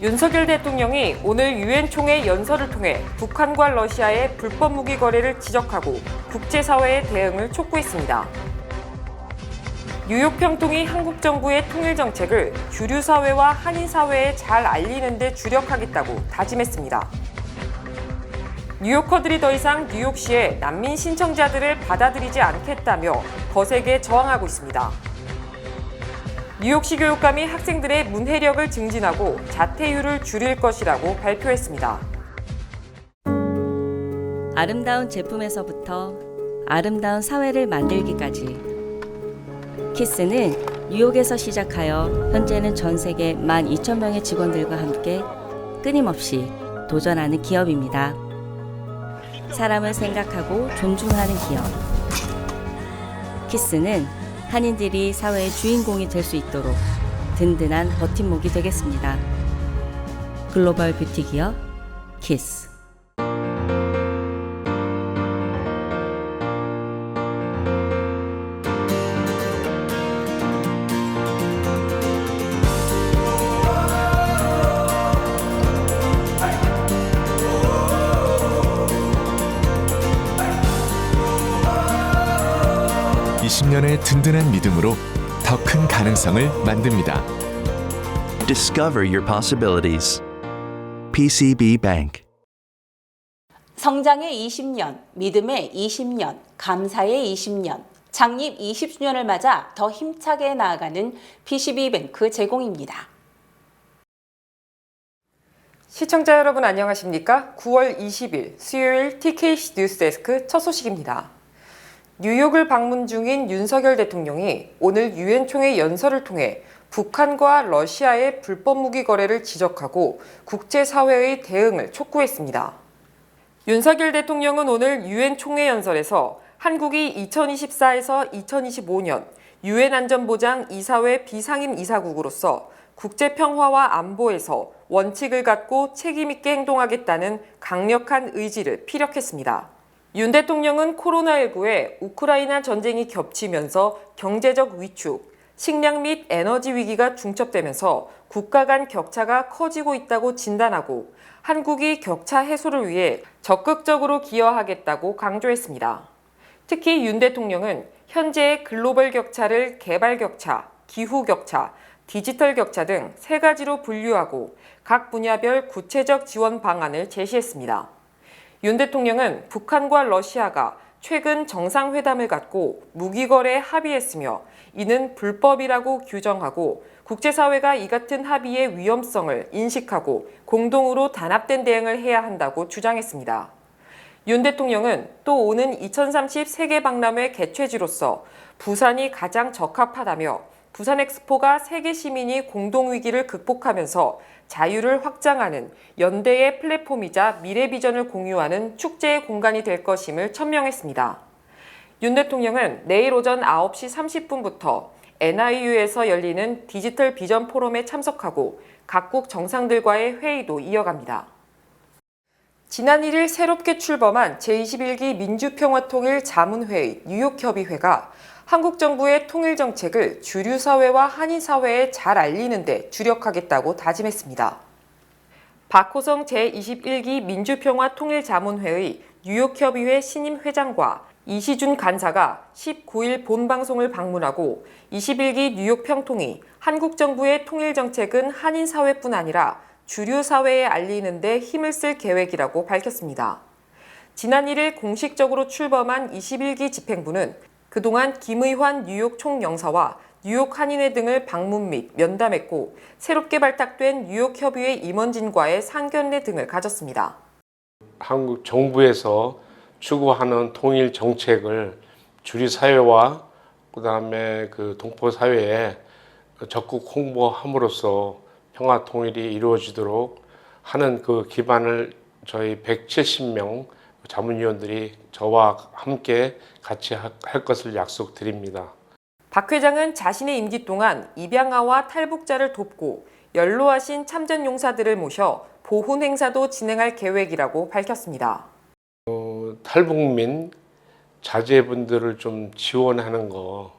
윤석열 대통령이 오늘 유엔 총회 연설을 통해 북한과 러시아의 불법 무기 거래를 지적하고 국제사회의 대응을 촉구했습니다. 뉴욕 평통이 한국 정부의 통일 정책을 주류 사회와 한인 사회에 잘 알리는 데 주력하겠다고 다짐했습니다. 뉴요커들이 더 이상 뉴욕시에 난민 신청자들을 받아들이지 않겠다며 거세게 저항하고 있습니다. 뉴욕시 교육감이 학생들의 문해력을 증진하고 자퇴율을 줄일 것이라고 발표했습니다. 아름다운 제품에서부터 아름다운 사회를 만들기까지 키스는 뉴욕에서 시작하여 현재는 전 세계 12,000명의 직원들과 함께 끊임없이 도전하는 기업입니다. 사람을 생각하고 존중하는 기업. 키스는 한인들이 사회의 주인공이 될 수 있도록 든든한 버팀목이 되겠습니다. 글로벌 뷰티 기업 키스. (20년의) 든든한 믿음으로 더 큰 가능성을 만듭니다. Discover your possibilities. PCB Bank. 성장의 20년, 믿음의 20년, 감사의 20년, 창립 20주년을 맞아 더 힘차게 나아가는 PCB뱅크 제공입니다. 시청자 여러분 안녕하십니까? 9월 20일 수요일 TKC 뉴스데스크 첫 소식입니다. 뉴욕을 방문 중인 윤석열 대통령이 오늘 유엔 총회 연설을 통해 북한과 러시아의 불법 무기 거래를 지적하고 국제사회의 대응을 촉구했습니다. 윤석열 대통령은 오늘 유엔 총회 연설에서 한국이 2024에서 2025년 유엔 안전보장 이사회 비상임 이사국으로서 국제 평화와 안보에서 원칙을 갖고 책임 있게 행동하겠다는 강력한 의지를 피력했습니다. 윤 대통령은 코로나19에 우크라이나 전쟁이 겹치면서 경제적 위축, 식량 및 에너지 위기가 중첩되면서 국가 간 격차가 커지고 있다고 진단하고 한국이 격차 해소를 위해 적극적으로 기여하겠다고 강조했습니다. 특히 윤 대통령은 현재의 글로벌 격차를 개발 격차, 기후 격차, 디지털 격차 등 세 가지로 분류하고 각 분야별 구체적 지원 방안을 제시했습니다. 윤 대통령은 북한과 러시아가 최근 정상회담을 갖고 무기거래에 합의했으며 이는 불법이라고 규정하고 국제사회가 이 같은 합의의 위험성을 인식하고 공동으로 단합된 대응을 해야 한다고 주장했습니다. 윤 대통령은 또 오는 2030 세계박람회 개최지로서 부산이 가장 적합하다며 부산 엑스포가 세계 시민이 공동위기를 극복하면서 자유를 확장하는 연대의 플랫폼이자 미래 비전을 공유하는 축제의 공간이 될 것임을 천명했습니다. 윤 대통령은 내일 오전 9시 30분부터 NIU에서 열리는 디지털 비전 포럼에 참석하고 각국 정상들과의 회의도 이어갑니다. 지난 1일 새롭게 출범한 제21기 민주평화통일 자문회의 뉴욕협의회가 한국 정부의 통일 정책을 주류 사회와 한인 사회에 잘 알리는 데 주력하겠다고 다짐했습니다. 박호성 제21기 민주평화통일자문회의 뉴욕협의회 신임 회장과 이시준 간사가 19일 본방송을 방문하고 21기 뉴욕 평통이 한국 정부의 통일 정책은 한인 사회뿐 아니라 주류 사회에 알리는 데 힘을 쓸 계획이라고 밝혔습니다. 지난 1일 공식적으로 출범한 21기 집행부는 그동안 김의환 뉴욕 총영사와 뉴욕 한인회 등을 방문 및 면담했고 새롭게 발탁된 뉴욕 협의회 임원진과의 상견례 등을 가졌습니다. 한국 정부에서 추구하는 통일 정책을 주류 사회와 그다음에 동포 사회에 적극 홍보함으로써 평화 통일이 이루어지도록 하는 그 기반을 저희 170명 자문위원들이 저와 함께 같이 할 것을 약속드립니다. 박 회장은 자신의 임기 동안 입양아와 탈북자를 돕고 연로하신 참전용사들을 모셔 보훈 행사도 진행할 계획이라고 밝혔습니다. 탈북민 자제분들을 좀 지원하는 거,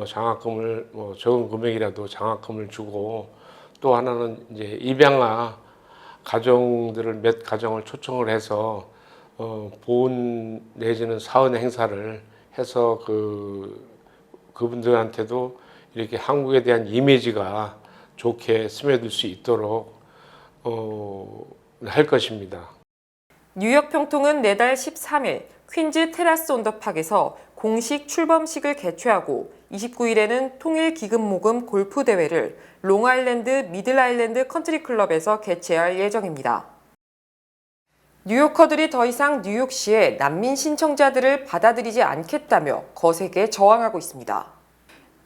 장학금을 적은 금액이라도 장학금을 주고 또 하나는 이제 입양아 가정들을 몇 가정을 초청을 해서 보훈 내지는 사은 행사를 해서 그분들한테도 이렇게 한국에 대한 이미지가 좋게 스며들 수 있도록 할 것입니다. 뉴욕 평통은 내달 13일 퀸즈 테라스 온더팍에서 공식 출범식을 개최하고 29일에는 통일 기금 모금 골프 대회를 롱아일랜드 미들아일랜드 컨트리클럽에서 개최할 예정입니다. 뉴요커들이 더 이상 뉴욕시에 난민 신청자들을 받아들이지 않겠다며 거세게 저항하고 있습니다.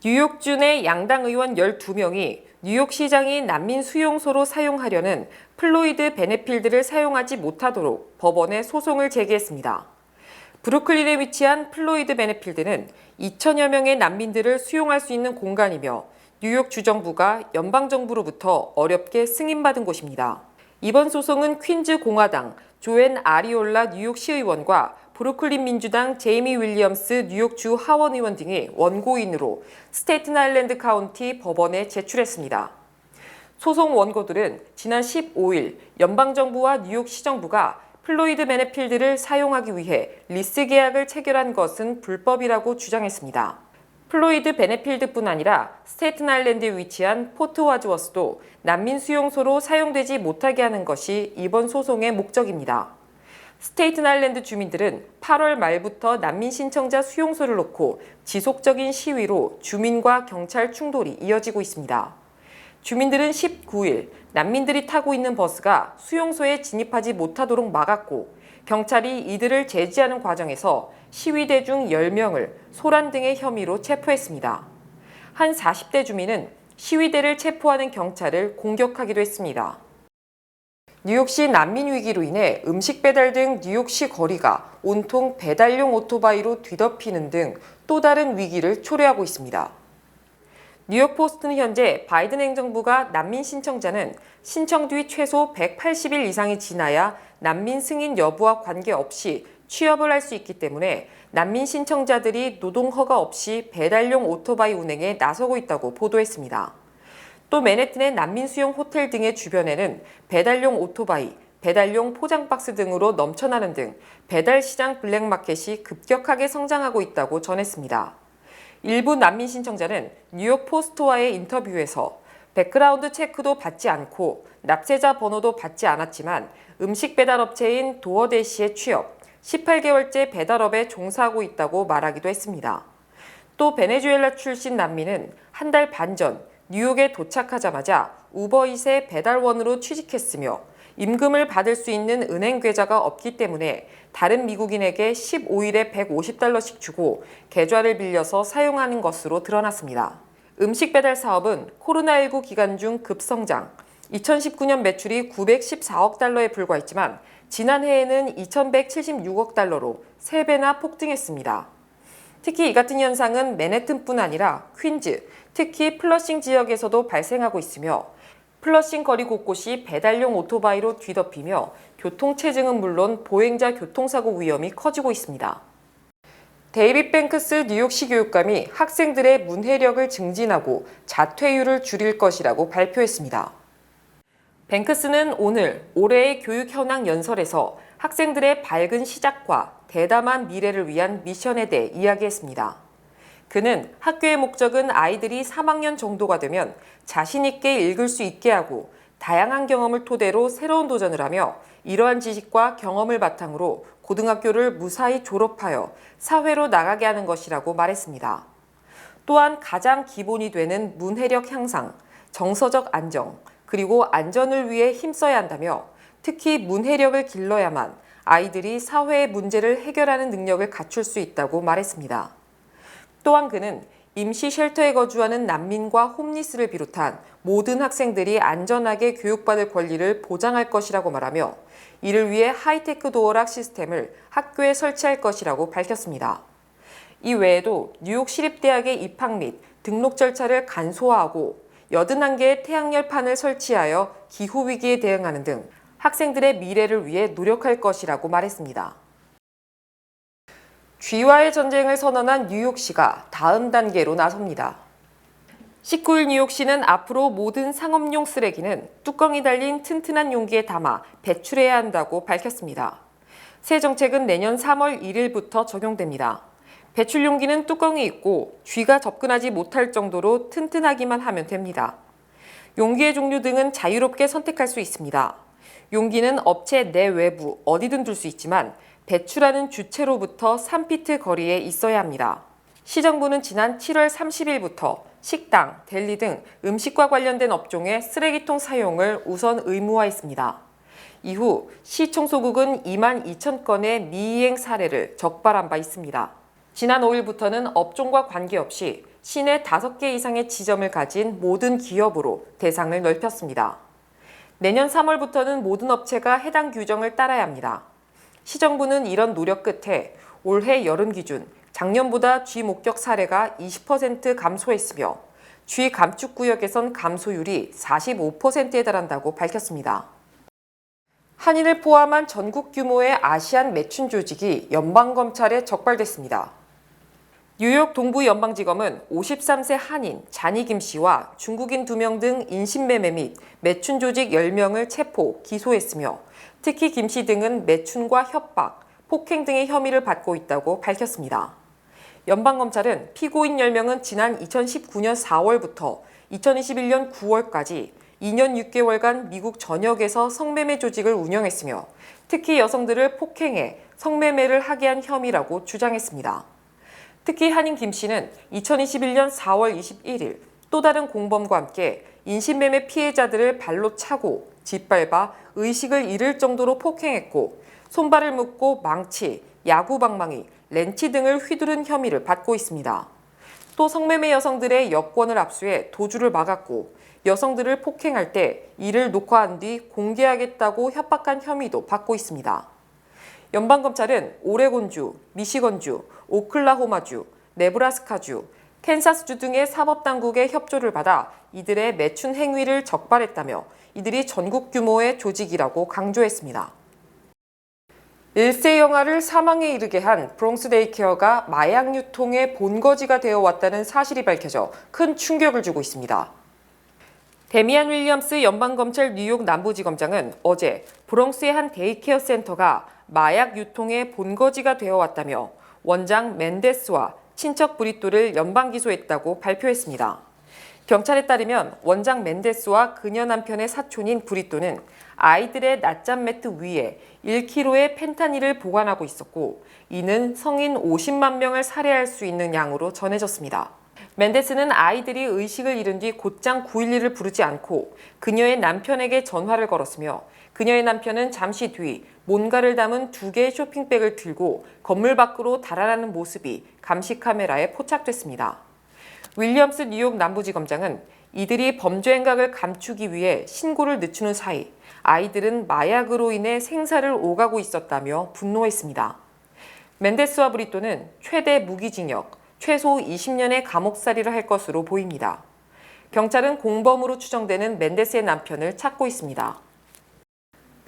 뉴욕주 내 양당 의원 12명이 뉴욕시장이 난민 수용소로 사용하려는 플로이드 베네필드를 사용하지 못하도록 법원에 소송을 제기했습니다. 브루클린에 위치한 플로이드 베네필드는 2천여 명의 난민들을 수용할 수 있는 공간이며 뉴욕 주정부가 연방정부로부터 어렵게 승인받은 곳입니다. 이번 소송은 퀸즈 공화당 조앤 아리올라 뉴욕시의원과 브루클린 민주당 제이미 윌리엄스 뉴욕주 하원 의원 등이 원고인으로 스테이튼 아일랜드 카운티 법원에 제출했습니다. 소송 원고들은 지난 15일 연방정부와 뉴욕시정부가 플로이드 베네필드를 사용하기 위해 리스 계약을 체결한 것은 불법이라고 주장했습니다. 플로이드 베네필드뿐 아니라 스테이튼 아일랜드에 위치한 포트 와즈워스도 난민 수용소로 사용되지 못하게 하는 것이 이번 소송의 목적입니다. 스테이튼 아일랜드 주민들은 8월 말부터 난민 신청자 수용소를 놓고 지속적인 시위로 주민과 경찰 충돌이 이어지고 있습니다. 주민들은 19일 난민들이 타고 있는 버스가 수용소에 진입하지 못하도록 막았고 경찰이 이들을 제지하는 과정에서 시위대 중 10명을 소란 등의 혐의로 체포했습니다. 한 40대 주민은 시위대를 체포하는 경찰을 공격하기도 했습니다. 뉴욕시 난민 위기로 인해 음식 배달 등 뉴욕시 거리가 온통 배달용 오토바이로 뒤덮이는 등 또 다른 위기를 초래하고 있습니다. 뉴욕 포스트는 현재 바이든 행정부가 난민 신청자는 신청 뒤 최소 180일 이상이 지나야 난민 승인 여부와 관계없이 취업을 할 수 있기 때문에 난민 신청자들이 노동 허가 없이 배달용 오토바이 운행에 나서고 있다고 보도했습니다. 또 맨해튼의 난민 수용 호텔 등의 주변에는 배달용 오토바이, 배달용 포장박스 등으로 넘쳐나는 등 배달 시장 블랙마켓이 급격하게 성장하고 있다고 전했습니다. 일부 난민 신청자는 뉴욕 포스트와의 인터뷰에서 백그라운드 체크도 받지 않고 납세자 번호도 받지 않았지만 음식 배달 업체인 도어대시에 취업, 18개월째 배달업에 종사하고 있다고 말하기도 했습니다. 또 베네수엘라 출신 난민은 한 달 반 전 뉴욕에 도착하자마자 우버잇의 배달원으로 취직했으며 임금을 받을 수 있는 은행 계좌가 없기 때문에 다른 미국인에게 15일에 $150씩 주고 계좌를 빌려서 사용하는 것으로 드러났습니다. 음식 배달 사업은 코로나19 기간 중 급성장, 2019년 매출이 $914억 달러에 불과했지만 지난해에는 $2176억 달러로 3배나 폭등했습니다. 특히 이 같은 현상은 맨해튼뿐 아니라 퀸즈, 특히 플러싱 지역에서도 발생하고 있으며 플러싱 거리 곳곳이 배달용 오토바이로 뒤덮이며 교통체증은 물론 보행자 교통사고 위험이 커지고 있습니다. 데이빗 뱅크스 뉴욕시 교육감이 학생들의 문해력을 증진하고 자퇴율을 줄일 것이라고 발표했습니다. 뱅크스는 오늘 올해의 교육 현황 연설에서 학생들의 밝은 시작과 대담한 미래를 위한 미션에 대해 이야기했습니다. 그는 학교의 목적은 아이들이 3학년 정도가 되면 자신 있게 읽을 수 있게 하고 다양한 경험을 토대로 새로운 도전을 하며 이러한 지식과 경험을 바탕으로 고등학교를 무사히 졸업하여 사회로 나가게 하는 것이라고 말했습니다. 또한 가장 기본이 되는 문해력 향상, 정서적 안정, 그리고 안전을 위해 힘써야 한다며 특히 문해력을 길러야만 아이들이 사회의 문제를 해결하는 능력을 갖출 수 있다고 말했습니다. 또한 그는 임시 쉘터에 거주하는 난민과 홈리스를 비롯한 모든 학생들이 안전하게 교육받을 권리를 보장할 것이라고 말하며 이를 위해 하이테크 도어락 시스템을 학교에 설치할 것이라고 밝혔습니다. 이 외에도 뉴욕 시립대학의 입학 및 등록 절차를 간소화하고 81개의 태양열판을 설치하여 기후위기에 대응하는 등 학생들의 미래를 위해 노력할 것이라고 말했습니다. 쥐와의 전쟁을 선언한 뉴욕시가 다음 단계로 나섭니다. 19일 뉴욕시는 앞으로 모든 상업용 쓰레기는 뚜껑이 달린 튼튼한 용기에 담아 배출해야 한다고 밝혔습니다. 새 정책은 내년 3월 1일부터 적용됩니다. 배출 용기는 뚜껑이 있고 쥐가 접근하지 못할 정도로 튼튼하기만 하면 됩니다. 용기의 종류 등은 자유롭게 선택할 수 있습니다. 용기는 업체 내외부 어디든 둘 수 있지만 배출하는 주체로부터 3피트 거리에 있어야 합니다. 시정부는 지난 7월 30일부터 식당, 델리 등 음식과 관련된 업종의 쓰레기통 사용을 우선 의무화했습니다. 이후 시 청소국은 2만 2천 건의 미이행 사례를 적발한 바 있습니다. 지난 5일부터는 업종과 관계없이 시내 5개 이상의 지점을 가진 모든 기업으로 대상을 넓혔습니다. 내년 3월부터는 모든 업체가 해당 규정을 따라야 합니다. 시정부는 이런 노력 끝에 올해 여름 기준 작년보다 쥐 목격 사례가 20% 감소했으며 쥐 감축 구역에선 감소율이 45%에 달한다고 밝혔습니다. 한인을 포함한 전국 규모의 아시안 매춘 조직이 연방검찰에 적발됐습니다. 뉴욕 동부연방지검은 53세 한인 자니 김 씨와 중국인 2명 등 인신매매 및 매춘 조직 10명을 체포, 기소했으며 특히 김 씨 등은 매춘과 협박, 폭행 등의 혐의를 받고 있다고 밝혔습니다. 연방검찰은 피고인 10명은 지난 2019년 4월부터 2021년 9월까지 2년 6개월간 미국 전역에서 성매매 조직을 운영했으며 특히 여성들을 폭행해 성매매를 하게 한 혐의라고 주장했습니다. 특히 한인 김 씨는 2021년 4월 21일 또 다른 공범과 함께 인신매매 피해자들을 발로 차고 짓밟아 의식을 잃을 정도로 폭행했고 손발을 묶고 망치, 야구방망이, 렌치 등을 휘두른 혐의를 받고 있습니다. 또 성매매 여성들의 여권을 압수해 도주를 막았고 여성들을 폭행할 때 이를 녹화한 뒤 공개하겠다고 협박한 혐의도 받고 있습니다. 연방검찰은 오레곤주, 미시건주, 오클라호마주, 네브라스카주, 캔사스주 등의 사법당국의 협조를 받아 이들의 매춘 행위를 적발했다며 이들이 전국 규모의 조직이라고 강조했습니다. 1세 영아를 사망에 이르게 한 브롱스 데이케어가 마약 유통의 본거지가 되어 왔다는 사실이 밝혀져 큰 충격을 주고 있습니다. 데미안 윌리엄스 연방검찰 뉴욕 남부지검장은 어제 브롱스의 한 데이케어 센터가 마약 유통의 본거지가 되어 왔다며 원장 멘데스와 친척 브리또를 연방기소했다고 발표했습니다. 경찰에 따르면 원장 멘데스와 그녀 남편의 사촌인 브리또는 아이들의 낮잠 매트 위에 1kg의 펜타닐을 보관하고 있었고 이는 성인 50만 명을 살해할 수 있는 양으로 전해졌습니다. 멘데스는 아이들이 의식을 잃은 뒤 곧장 911을 부르지 않고 그녀의 남편에게 전화를 걸었으며 그녀의 남편은 잠시 뒤 뭔가를 담은 2개의 쇼핑백을 들고 건물 밖으로 달아나는 모습이 감시 카메라에 포착됐습니다. 윌리엄스 뉴욕 남부지검장은 이들이 범죄 행각을 감추기 위해 신고를 늦추는 사이 아이들은 마약으로 인해 생사를 오가고 있었다며 분노했습니다. 멘데스와 브리또는 최대 무기징역, 최소 20년의 감옥살이를 할 것으로 보입니다. 경찰은 공범으로 추정되는 멘데스의 남편을 찾고 있습니다.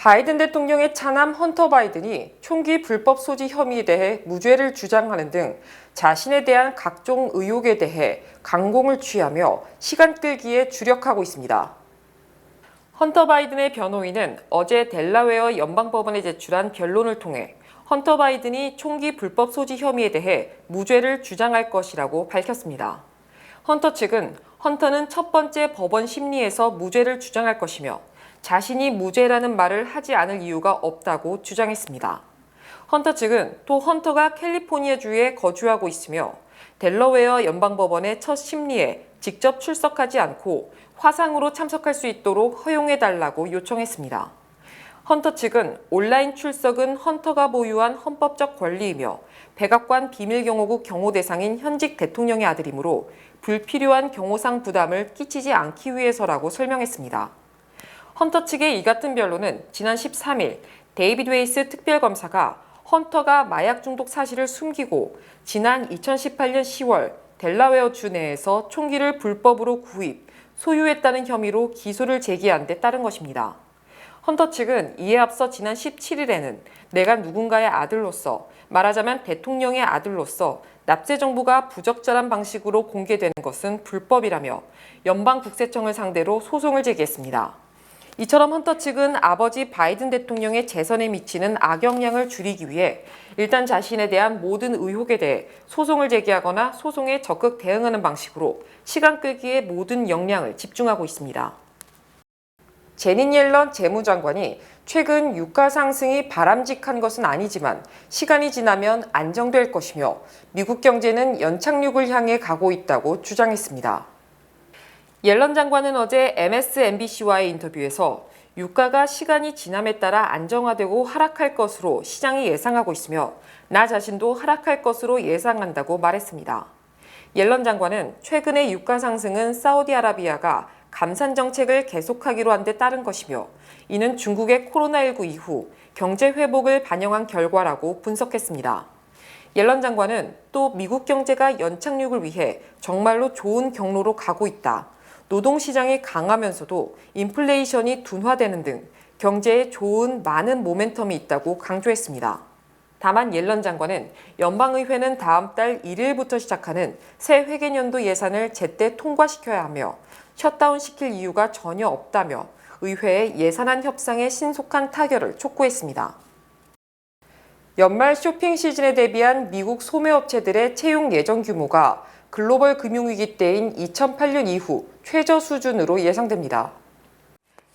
바이든 대통령의 차남 헌터 바이든이 총기 불법 소지 혐의에 대해 무죄를 주장하는 등 자신에 대한 각종 의혹에 대해 강공을 취하며 시간 끌기에 주력하고 있습니다. 헌터 바이든의 변호인은 어제 델라웨어 연방법원에 제출한 변론을 통해 헌터 바이든이 총기 불법 소지 혐의에 대해 무죄를 주장할 것이라고 밝혔습니다. 헌터 측은 헌터는 첫 번째 법원 심리에서 무죄를 주장할 것이며 자신이 무죄라는 말을 하지 않을 이유가 없다고 주장했습니다. 헌터 측은 또 헌터가 캘리포니아주에 거주하고 있으며 델러웨어 연방법원의 첫 심리에 직접 출석하지 않고 화상으로 참석할 수 있도록 허용해달라고 요청했습니다. 헌터 측은 온라인 출석은 헌터가 보유한 헌법적 권리이며 백악관 비밀경호국 경호 대상인 현직 대통령의 아들이므로 불필요한 경호상 부담을 끼치지 않기 위해서라고 설명했습니다. 헌터 측의 이 같은 변론은 지난 13일 데이비드 웨이스 특별검사가 헌터가 마약 중독 사실을 숨기고 지난 2018년 10월 델라웨어주 내에서 총기를 불법으로 구입, 소유했다는 혐의로 기소를 제기한 데 따른 것입니다. 헌터 측은 이에 앞서 지난 17일에는 내가 누군가의 아들로서, 말하자면 대통령의 아들로서 납세 정보가 부적절한 방식으로 공개되는 것은 불법이라며 연방국세청을 상대로 소송을 제기했습니다. 이처럼 헌터 측은 아버지 바이든 대통령의 재선에 미치는 악영향을 줄이기 위해 일단 자신에 대한 모든 의혹에 대해 소송을 제기하거나 소송에 적극 대응하는 방식으로 시간 끌기에 모든 역량을 집중하고 있습니다. 제닛 옐런 재무장관이 최근 유가 상승이 바람직한 것은 아니지만 시간이 지나면 안정될 것이며 미국 경제는 연착륙을 향해 가고 있다고 주장했습니다. 옐런 장관은 어제 MSNBC와의 인터뷰에서 유가가 시간이 지남에 따라 안정화되고 하락할 것으로 시장이 예상하고 있으며 나 자신도 하락할 것으로 예상한다고 말했습니다. 옐런 장관은 최근의 유가 상승은 사우디아라비아가 감산 정책을 계속하기로 한 데 따른 것이며 이는 중국의 코로나19 이후 경제 회복을 반영한 결과라고 분석했습니다. 옐런 장관은 또 미국 경제가 연착륙을 위해 정말로 좋은 경로로 가고 있다. 노동시장이 강하면서도 인플레이션이 둔화되는 등 경제에 좋은 많은 모멘텀이 있다고 강조했습니다. 다만 옐런 장관은 연방의회는 다음 달 1일부터 시작하는 새 회계연도 예산을 제때 통과시켜야 하며 셧다운시킬 이유가 전혀 없다며 의회의 예산안 협상에 신속한 타결을 촉구했습니다. 연말 쇼핑 시즌에 대비한 미국 소매업체들의 채용 예정 규모가 글로벌 금융위기 때인 2008년 이후 최저 수준으로 예상됩니다.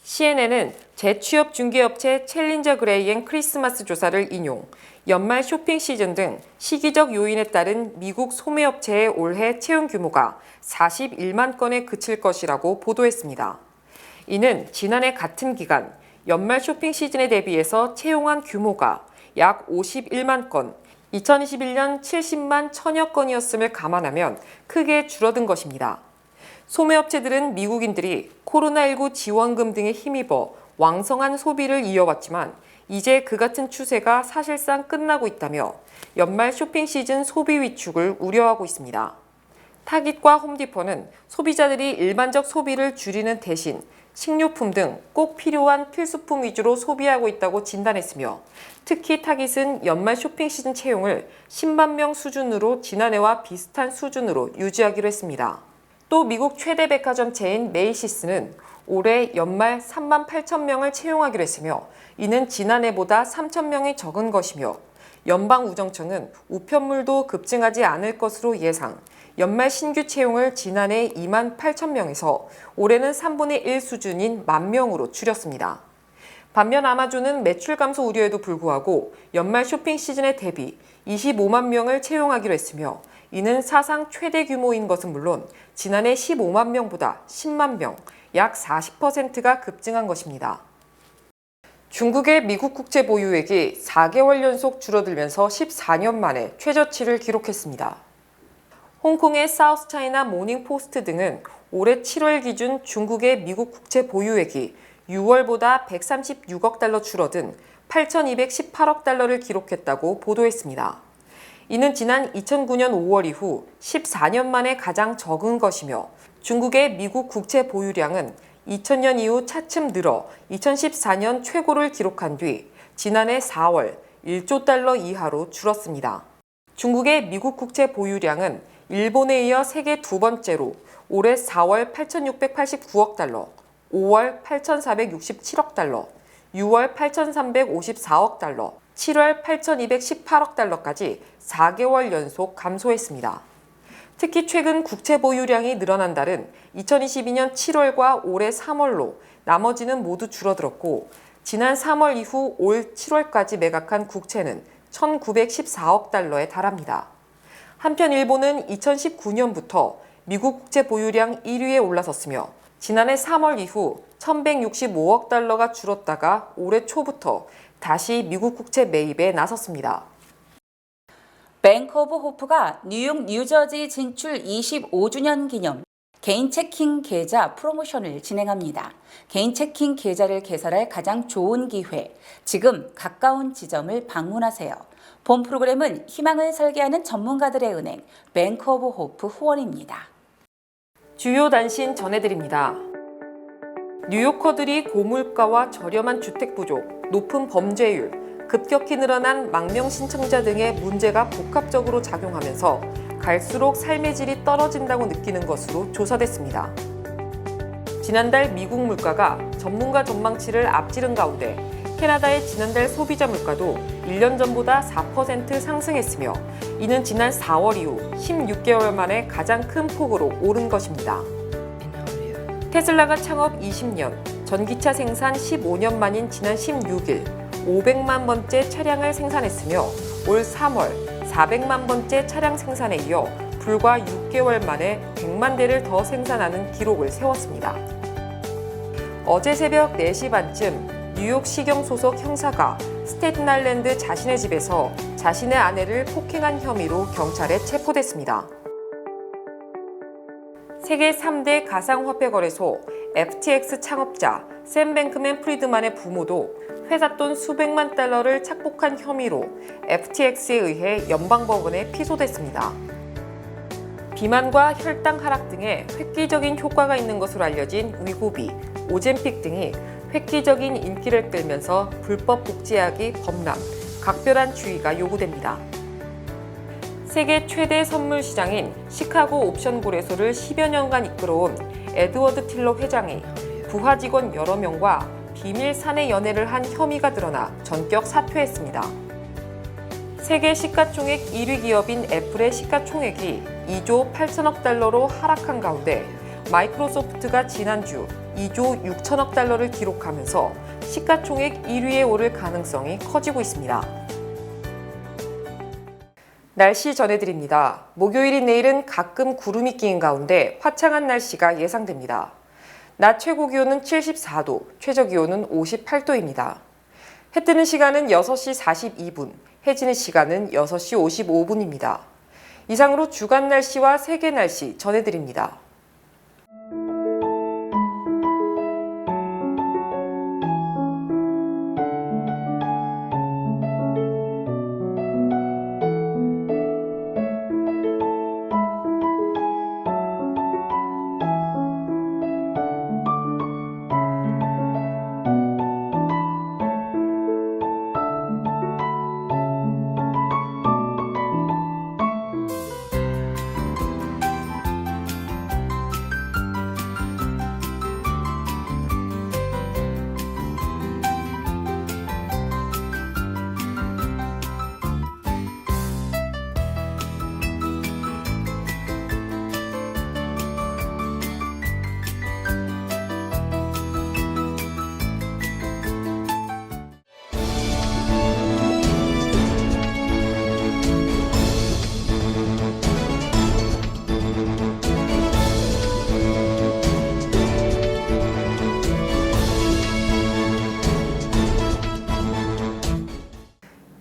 CNN은 재취업 중개업체 챌린저 그레이앤 크리스마스 조사를 인용, 연말 쇼핑 시즌 등 시기적 요인에 따른 미국 소매업체의 올해 채용 규모가 41만 건에 그칠 것이라고 보도했습니다. 이는 지난해 같은 기간 연말 쇼핑 시즌에 대비해서 채용한 규모가 약 51만 건, 2021년 70만 1000여 건이었음을 감안하면 크게 줄어든 것입니다. 소매업체들은 미국인들이 코로나19 지원금 등에 힘입어 왕성한 소비를 이어왔지만 이제 그 같은 추세가 사실상 끝나고 있다며 연말 쇼핑 시즌 소비 위축을 우려하고 있습니다. 타깃과 홈디포는 소비자들이 일반적 소비를 줄이는 대신 식료품 등 꼭 필요한 필수품 위주로 소비하고 있다고 진단했으며 특히 타깃은 연말 쇼핑 시즌 채용을 10만 명 수준으로 지난해와 비슷한 수준으로 유지하기로 했습니다. 또 미국 최대 백화점 체인 메이시스는 올해 연말 3만 8천 명을 채용하기로 했으며 이는 지난해보다 3천 명이 적은 것이며 연방우정청은 우편물도 급증하지 않을 것으로 예상, 연말 신규 채용을 지난해 2만 8천 명에서 올해는 3분의 1 수준인 1만 명으로 줄였습니다. 반면 아마존은 매출 감소 우려에도 불구하고 연말 쇼핑 시즌에 대비 25만 명을 채용하기로 했으며 이는 사상 최대 규모인 것은 물론 지난해 15만 명보다 10만 명, 약 40%가 급증한 것입니다. 중국의 미국 국채 보유액이 4개월 연속 줄어들면서 14년 만에 최저치를 기록했습니다. 홍콩의 사우스차이나 모닝포스트 등은 올해 7월 기준 중국의 미국 국채 보유액이 6월보다 136억 달러 줄어든 8,218억 달러를 기록했다고 보도했습니다. 이는 지난 2009년 5월 이후 14년 만에 가장 적은 것이며 중국의 미국 국채 보유량은 2000년 이후 차츰 늘어 2014년 최고를 기록한 뒤 지난해 4월 1조 달러 이하로 줄었습니다. 중국의 미국 국채 보유량은 일본에 이어 세계 두 번째로 올해 4월 8,689억 달러, 5월 8,467억 달러, 6월 8,354억 달러, 7월 8,218억 달러까지 4개월 연속 감소했습니다. 특히 최근 국채 보유량이 늘어난 달은 2022년 7월과 올해 3월로 나머지는 모두 줄어들었고 지난 3월 이후 올 7월까지 매각한 국채는 1,914억 달러에 달합니다. 한편 일본은 2019년부터 미국 국채 보유량 1위에 올라섰으며 지난해 3월 이후 1,165억 달러가 줄었다가 올해 초부터 다시 미국 국채 매입에 나섰습니다. 뱅크 오브 호프가 뉴욕, 뉴저지 진출 25주년 기념 개인 체킹 계좌 프로모션을 진행합니다. 개인 체킹 계좌를 개설할 가장 좋은 기회, 지금 가까운 지점을 방문하세요. 본 프로그램은 희망을 설계하는 전문가들의 은행 뱅크 오브 호프 후원입니다. 주요 단신 전해드립니다. 뉴요커들이 고물가와 저렴한 주택 부족, 높은 범죄율, 급격히 늘어난 망명 신청자 등의 문제가 복합적으로 작용하면서 갈수록 삶의 질이 떨어진다고 느끼는 것으로 조사됐습니다. 지난달 미국 물가가 전문가 전망치를 앞지른 가운데 캐나다의 지난달 소비자 물가도 1년 전보다 4% 상승했으며 이는 지난 4월 이후 16개월 만에 가장 큰 폭으로 오른 것입니다. 테슬라가 창업 20년, 전기차 생산 15년 만인 지난 16일 500만 번째 차량을 생산했으며 올 3월 400만 번째 차량 생산에 이어 불과 6개월 만에 100만 대를 더 생산하는 기록을 세웠습니다. 어제 새벽 4시 반쯤 뉴욕시경 소속 형사가 스테튼-아일랜드 자신의 집에서 자신의 아내를 폭행한 혐의로 경찰에 체포됐습니다. 세계 3대 가상화폐 거래소 FTX 창업자 샘 뱅크맨 프리드만의 부모도 회사 돈 수백만 달러를 착복한 혐의로 FTX에 의해 연방법원에 피소됐습니다. 비만과 혈당 하락 등의 획기적인 효과가 있는 것으로 알려진 위고비, 오젬픽 등이 획기적인 인기를 끌면서 불법 복제약이 범람, 각별한 주의가 요구됩니다. 세계 최대 선물 시장인 시카고 옵션 거래소를 10여 년간 이끌어온 에드워드 틸러 회장이 부하 직원 여러 명과 비밀 사내 연애를 한 혐의가 드러나 전격 사퇴했습니다. 세계 시가총액 1위 기업인 애플의 시가총액이 2조 8천억 달러로 하락한 가운데 마이크로소프트가 지난주 2조 6천억 달러를 기록하면서 시가총액 1위에 오를 가능성이 커지고 있습니다. 날씨 전해드립니다. 목요일인 내일은 가끔 구름이 끼인 가운데 화창한 날씨가 예상됩니다. 낮 최고 기온은 74도, 최저 기온은 58도입니다. 해 뜨는 시간은 6시 42분, 해 지는 시간은 6시 55분입니다. 이상으로 주간 날씨와 세계 날씨 전해드립니다.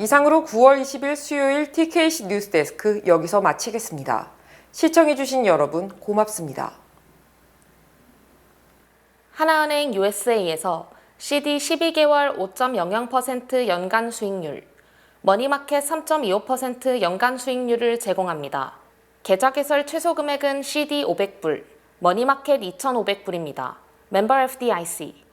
이상으로 9월 20일 수요일 TKC 뉴스데스크 여기서 마치겠습니다. 시청해주신 여러분 고맙습니다. 하나은행 USA에서 CD 12개월 5.00% 연간 수익률, 머니마켓 3.25% 연간 수익률을 제공합니다. 계좌 개설 최소 금액은 CD 500불, 머니마켓 2,500불입니다. 멤버 FDIC